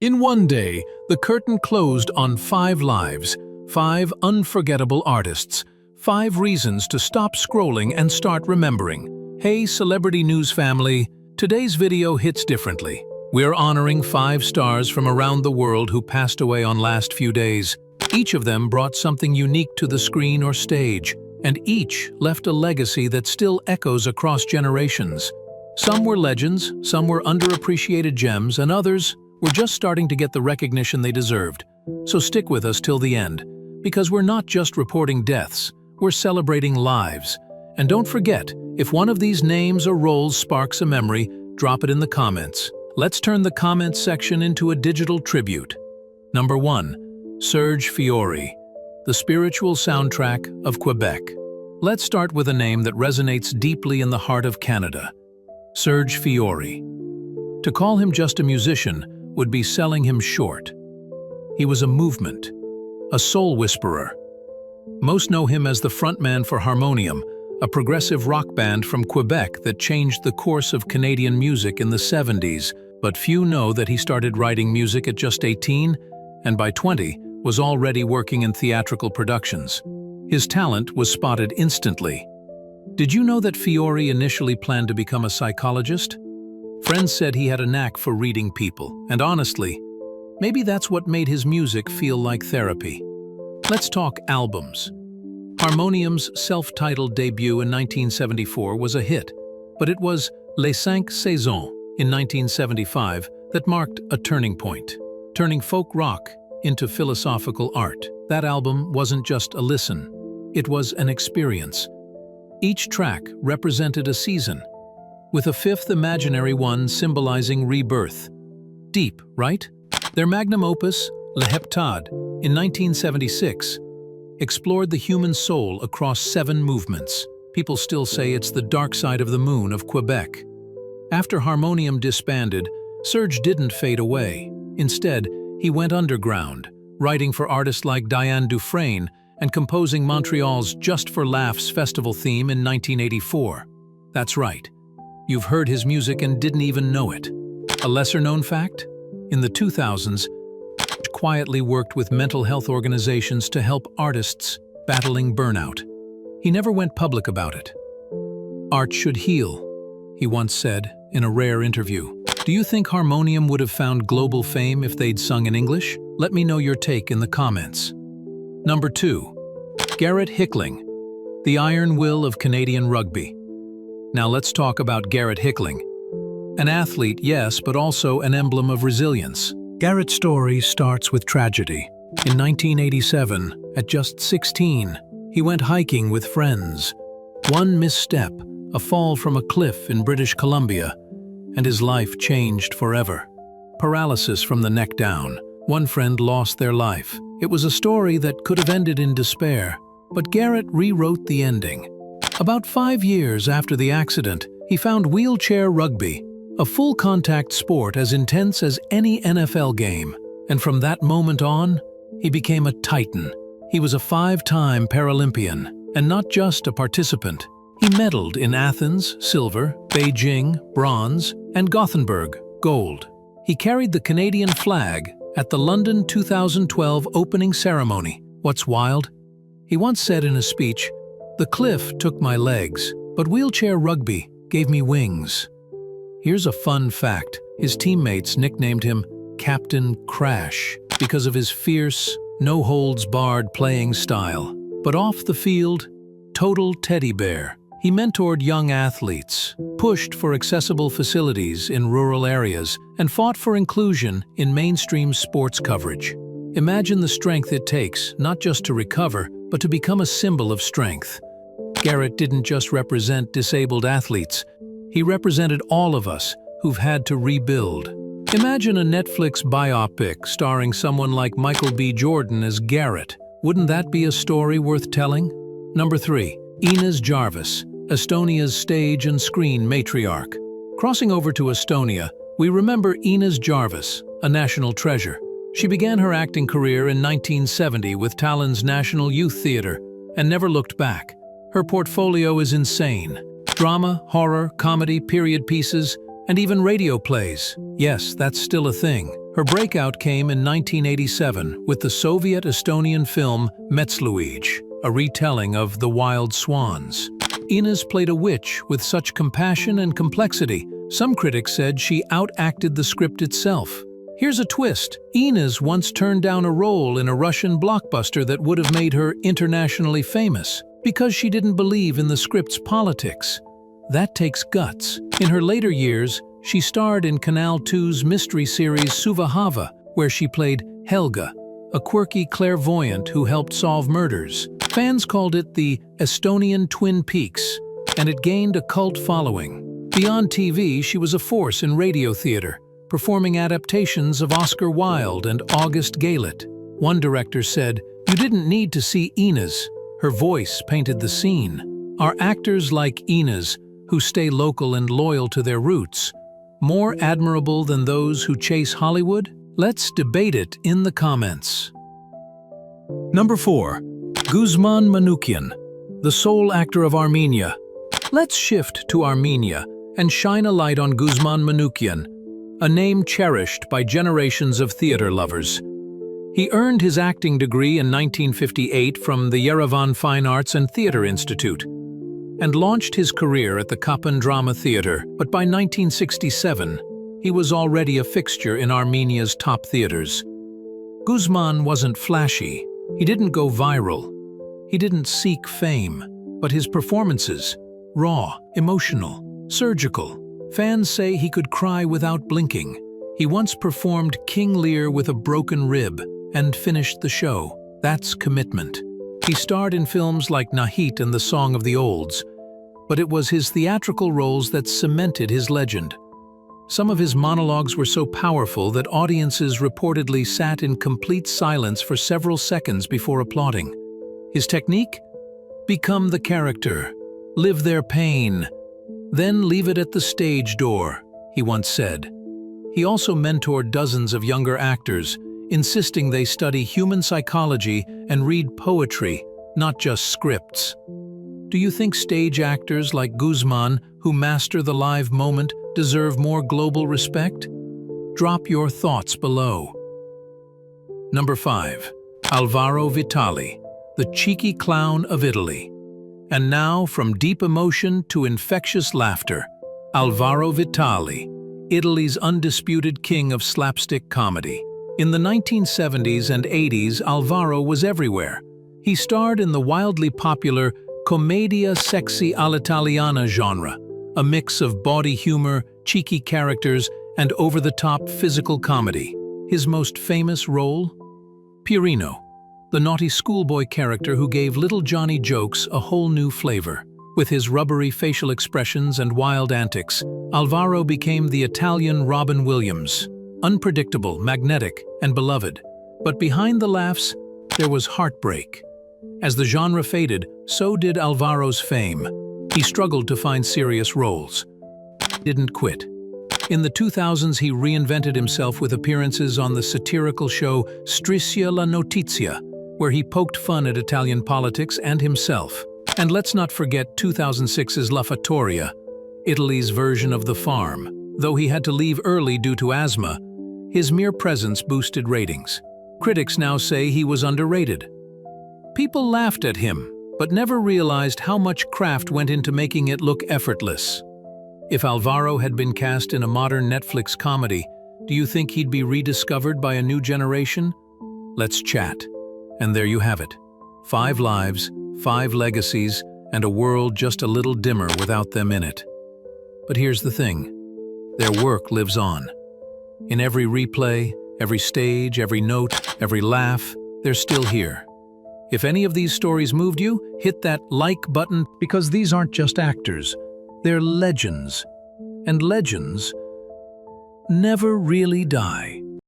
In one day, the curtain closed on 5 lives, 5 unforgettable artists, 5 reasons to stop scrolling and start remembering. Hey, Celebrity News family, today's video hits differently. We're honoring 5 stars from around the world who passed away on last few days. Each of them brought something unique to the screen or stage, and each left a legacy that still echoes across generations. Some were legends, some were underappreciated gems, and others were just starting to get the recognition they deserved. So stick with us till the end, because we're not just reporting deaths, we're celebrating lives. And don't forget, if one of these names or roles sparks a memory, drop it in the comments. Let's turn the comments section into a digital tribute. Number 1. Serge Fiori, the spiritual soundtrack of Quebec. Let's start with a name that resonates deeply in the heart of Canada. Serge Fiori. To call him just a musician would be selling him short. He was a movement, a soul whisperer. Most know him as the frontman for Harmonium, a progressive rock band from Quebec that changed the course of Canadian music in the 70s, but few know that he started writing music at just 18, and by 20 was already working in theatrical productions. His talent was spotted instantly. Did you know that Fiori initially planned to become a psychologist? Friends said he had a knack for reading people, and honestly, maybe that's what made his music feel like therapy. Let's talk albums. Harmonium's self-titled debut in 1974 was a hit, but it was Les 5 Saisons in 1975 that marked a turning point, turning folk rock into philosophical art. That album wasn't just a listen, it was an experience. Each track represented a season, with a 5th imaginary one symbolizing rebirth. Deep, right? Their magnum opus, Le Heptade, in 1976, explored the human soul across 7 movements. People still say it's the dark side of the moon of Quebec. After Harmonium disbanded, Serge didn't fade away. Instead, he went underground, writing for artists like Diane Dufresne and composing Montreal's Just for Laughs festival theme in 1984. That's right. You've heard his music and didn't even know it. A lesser-known fact? In the 2000s, he quietly worked with mental health organizations to help artists battling burnout. He never went public about it. "Art should heal," he once said in a rare interview. Do you think Harmonium would have found global fame if they'd sung in English? Let me know your take in the comments. Number 2. Garett Hickling, the iron will of Canadian rugby. Now let's talk about Garett Hickling. An athlete, yes, but also an emblem of resilience. Garett's story starts with tragedy. In 1987, at just 16, he went hiking with friends. One misstep, a fall from a cliff in British Columbia, and his life changed forever. Paralysis from the neck down. One friend lost their life. It was a story that could have ended in despair, but Garett rewrote the ending. About 5 years after the accident, he found wheelchair rugby, a full-contact sport as intense as any NFL game. And from that moment on, he became a titan. He was a 5-time Paralympian, and not just a participant. He medaled in Athens, silver, Beijing, bronze, and Gothenburg, gold. He carried the Canadian flag at the London 2012 opening ceremony. What's wild? He once said in a speech, "The cliff took my legs, but wheelchair rugby gave me wings." Here's a fun fact. His teammates nicknamed him Captain Crash because of his fierce, no-holds-barred playing style. But off the field, total teddy bear. He mentored young athletes, pushed for accessible facilities in rural areas, and fought for inclusion in mainstream sports coverage. Imagine the strength it takes, not just to recover, but to become a symbol of strength. Garett didn't just represent disabled athletes. He represented all of us who've had to rebuild. Imagine a Netflix biopic starring someone like Michael B. Jordan as Garett. Wouldn't that be a story worth telling? Number 3. Ene Järvis, Estonia's stage and screen matriarch. Crossing over to Estonia, we remember Ene Järvis, a national treasure. She began her acting career in 1970 with Tallinn's National Youth Theatre and never looked back. Her portfolio is insane. Drama, horror, comedy, period pieces, and even radio plays. Yes, that's still a thing. Her breakout came in 1987 with the Soviet-Estonian film Metsluige, a retelling of The Wild Swans. Ines played a witch with such compassion and complexity. Some critics said she outacted the script itself. Here's a twist. Ines once turned down a role in a Russian blockbuster that would have made her internationally famous because she didn't believe in the script's politics. That takes guts. In her later years, she starred in Canal 2's mystery series Suvahava, where she played Helga, a quirky clairvoyant who helped solve murders. Fans called it the Estonian Twin Peaks, and it gained a cult following. Beyond TV, she was a force in radio theater, performing adaptations of Oscar Wilde and August Gaylet. One director said, "You didn't need to see Ines. Her voice painted the scene." Are actors like Ines, who stay local and loyal to their roots, more admirable than those who chase Hollywood? Let's debate it in the comments. Number 4. Guzh Manukyan, the sole actor of Armenia. Let's shift to Armenia and shine a light on Guzh Manukyan, a name cherished by generations of theater lovers. He earned his acting degree in 1958 from the Yerevan Fine Arts and Theatre Institute and launched his career at the Kapan Drama Theatre, but by 1967, he was already a fixture in Armenia's top theaters. Guzman wasn't flashy, he didn't go viral, he didn't seek fame, but his performances, raw, emotional, surgical. Fans say he could cry without blinking. He once performed King Lear with a broken rib and finished the show. That's commitment. He starred in films like Nahit and The Song of the Olds, but it was his theatrical roles that cemented his legend. Some of his monologues were so powerful that audiences reportedly sat in complete silence for several seconds before applauding. His technique? Become the character, live their pain, then leave it at the stage door, he once said. He also mentored dozens of younger actors, insisting they study human psychology and read poetry, not just scripts. Do you think stage actors like Guzman, who master the live moment, deserve more global respect? Drop your thoughts below. Number 5. Alvaro Vitali, the cheeky clown of Italy. And now, from deep emotion to infectious laughter, Alvaro Vitali, Italy's undisputed king of slapstick comedy. In the 1970s and 80s, Alvaro was everywhere. He starred in the wildly popular commedia sexy all'italiana genre, a mix of bawdy humor, cheeky characters, and over-the-top physical comedy. His most famous role? Pierino, the naughty schoolboy character who gave little Johnny jokes a whole new flavor. With his rubbery facial expressions and wild antics, Alvaro became the Italian Robin Williams, unpredictable, magnetic, and beloved. But behind the laughs, there was heartbreak. As the genre faded, so did Alvaro's fame. He struggled to find serious roles. He didn't quit. In the 2000s, he reinvented himself with appearances on the satirical show Striscia la Notizia, where he poked fun at Italian politics and himself. And let's not forget 2006's La Fattoria, Italy's version of The Farm. Though he had to leave early due to asthma, his mere presence boosted ratings. Critics now say he was underrated. People laughed at him, but never realized how much craft went into making it look effortless. If Alvaro had been cast in a modern Netflix comedy, do you think he'd be rediscovered by a new generation? Let's chat. And there you have it. 5 lives, 5 legacies, and a world just a little dimmer without them in it. But here's the thing. Their work lives on. In every replay, every stage, every note, every laugh, they're still here. If any of these stories moved you, hit that like button, because these aren't just actors, they're legends. And legends never really die.